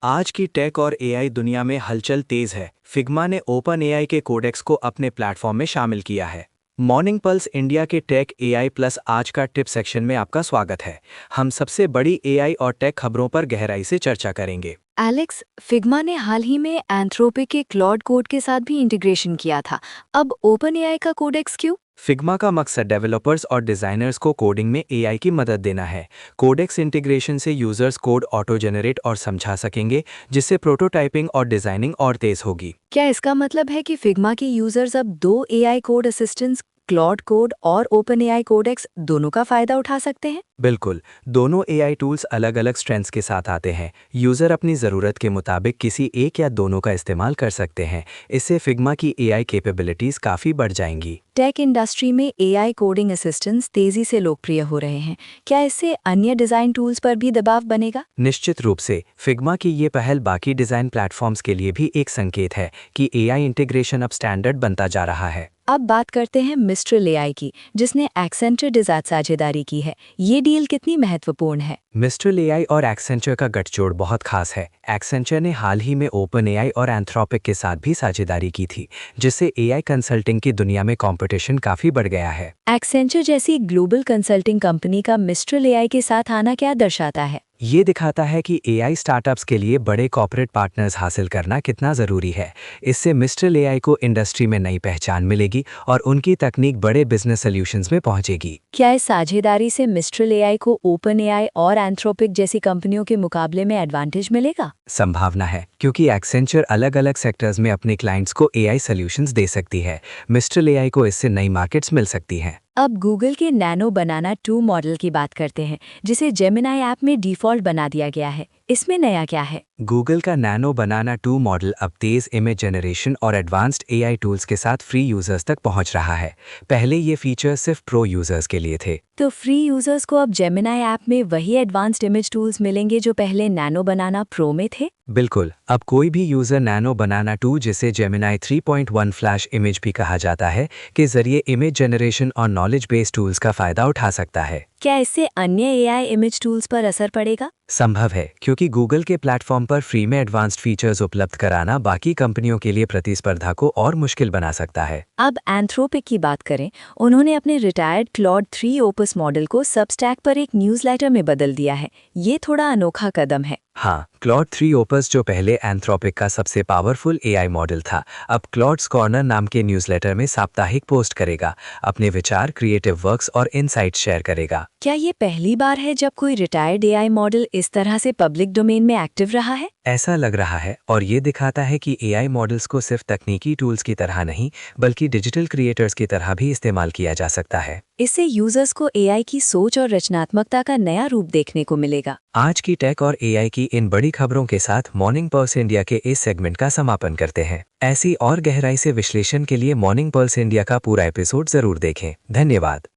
आज की टेक और एआई दुनिया में हलचल तेज है। फिग्मा ने ओपन एआई के कोडेक्स को अपने प्लेटफॉर्म में शामिल किया है। मॉर्निंग पल्स इंडिया के टेक एआई प्लस आज का टिप सेक्शन में आपका स्वागत है। हम सबसे बड़ी एआई और टेक खबरों पर गहराई से चर्चा करेंगे। एलेक्स, फिग्मा ने हाल ही में एंथ्रोपिक के क्लॉड कोड के साथ भी इंटीग्रेशन किया था। अब ओपन एआई का कोडेक्स क्यों? फिग्मा का मकसद डेवलपर्स और डिज़ाइनर्स को कोडिंग में एआई की मदद देना है। कोडेक्स इंटीग्रेशन से यूजर्स कोड ऑटो जनरेट और समझा सकेंगे, जिससे प्रोटोटाइपिंग और डिज़ाइनिंग और तेज़ होगी। क्या इसका मतलब है कि फिग्मा के यूजर्स अब दो AI code assistants, Claude code और ओपन एआई कोडेक्स दोनों का फायदा उठा सकते हैं? बिल्कुल, दोनों एआई टूल्स अलग अलग स्ट्रेंथ्स के साथ आते हैं। यूज़र अपनी ज़रूरत के मुताबिक किसी एक या दोनों का इस्तेमाल कर सकते हैं। इससे फिग्मा की एआई कैपेबिलिटीज़ काफ़ी बढ़ जाएंगी। टेक इंडस्ट्री में एआई कोडिंग असिस्टेंट्स तेजी से लोकप्रिय हो रहे हैं। क्या इससे अन्य डिज़ाइन टूल्स पर भी दबाव बनेगा? निश्चित रूप से फिग्मा की ये पहल बाकी डिज़ाइन प्लेटफॉर्म्स के लिए भी एक संकेत है कि एआई इंटीग्रेशन अब स्टैंडर्ड बनता जा रहा है। अब बात करते हैं मिस्ट्रल एआई की, जिसने एक्सेंचर डिजाइन साझेदारी की है। ये डील कितनी महत्वपूर्ण है? मिस्ट्रल एआई और एक्सेंचर का गठजोड़ बहुत खास है। एक्सेंचर ने हाल ही में ओपन एआई और एंथ्रोपिक के साथ भी साझेदारी की थी, जिससे एआई कंसल्टिंग की दुनिया में कंपटीशन काफ़ी बढ़ गया है। एक्सेंचर जैसी ग्लोबल कंसल्टिंग कंपनी का मिस्ट्रल एआई के साथ आना क्या दर्शाता है? ये दिखाता है कि एआई स्टार्टअप्स के लिए बड़े कॉर्पोरेट पार्टनर्स हासिल करना कितना ज़रूरी है। इससे मिस्ट्रल एआई को इंडस्ट्री में नई पहचान मिलेगी और उनकी तकनीक बड़े बिजनेस सॉल्यूशंस में पहुंचेगी। क्या इस साझेदारी से मिस्ट्रल एआई को ओपन एआई और एंथ्रोपिक जैसी कंपनियों के मुकाबले में एडवांटेज मिलेगा? संभावना है, क्योंकि एक्सेंचर अलग अलग सेक्टर्स में अपने क्लाइंट्स को एआई सॉल्यूशंस दे सकती है। मिस्ट्रल एआई को इससे नई मार्केट्स मिल सकती हैं। अब गूगल के नैनो बनाना 2 मॉडल की बात करते हैं, जिसे जेमिनाई ऐप में डिफ़ॉल्ट बना दिया गया है। इसमें नया क्या है? गूगल का नैनो बनाना 2 मॉडल अब तेज़ इमेज जनरेशन और एडवांस्ड एआई टूल्स के साथ फ्री यूजर्स तक पहुंच रहा है। पहले ये फीचर सिर्फ प्रो यूजर्स के लिए थे। तो फ्री यूजर्स को अब जेमिनाई ऐप में वही एडवांस्ड इमेज टूल्स मिलेंगे जो पहले नैनो बनाना प्रो में थे? बिल्कुल, अब कोई भी यूज़र नैनो बनाना 2, जिसे जेमिनाई 3.1 फ्लैश इमेज भी कहा जाता है, के जरिए इमेज जनरेशन और नॉलेज बेस्ड टूल्स का फ़ायदा उठा सकता है। क्या इससे अन्य एआई इमेज टूल्स पर असर पड़ेगा? संभव है, क्योंकि गूगल के प्लेटफॉर्म पर फ्री में एडवांस्ड फीचर्स उपलब्ध कराना बाकी कंपनियों के लिए प्रतिस्पर्धा को और मुश्किल बना सकता है। अब एंथ्रोपिक की बात करें। उन्होंने अपने रिटायर्ड क्लॉड 3 ओपस मॉडल को सबस्टैक पर एक न्यूज़लेटर में बदल दिया है। ये थोड़ा अनोखा कदम है। हाँ, क्लॉड 3 ओपस, जो पहले एंथ्रोपिक का सबसे पावरफुल एआई मॉडल था, अब क्लॉड्स कॉर्नर नाम के न्यूज़लेटर में साप्ताहिक पोस्ट करेगा, अपने विचार, क्रिएटिव वर्क्स और इनसाइट्स शेयर करेगा। क्या ये पहली बार है जब कोई रिटायर्ड एआई मॉडल इस तरह से पब्लिक डोमेन में एक्टिव रहा है? ऐसा लग रहा है, और ये दिखाता है कि एआई मॉडल्स को सिर्फ तकनीकी टूल्स की तरह नहीं, बल्कि डिजिटल क्रिएटर्स की तरह भी इस्तेमाल किया जा सकता है। इससे यूजर्स को एआई की सोच और रचनात्मकता का नया रूप देखने को मिलेगा। आज की टेक और एआई की इन बड़ी खबरों के साथ मॉर्निंग पल्स इंडिया के इस सेगमेंट का समापन करते हैं। ऐसी और गहराई से विश्लेषण के लिए मॉर्निंग पल्स इंडिया का पूरा एपिसोड जरूर देखें। धन्यवाद।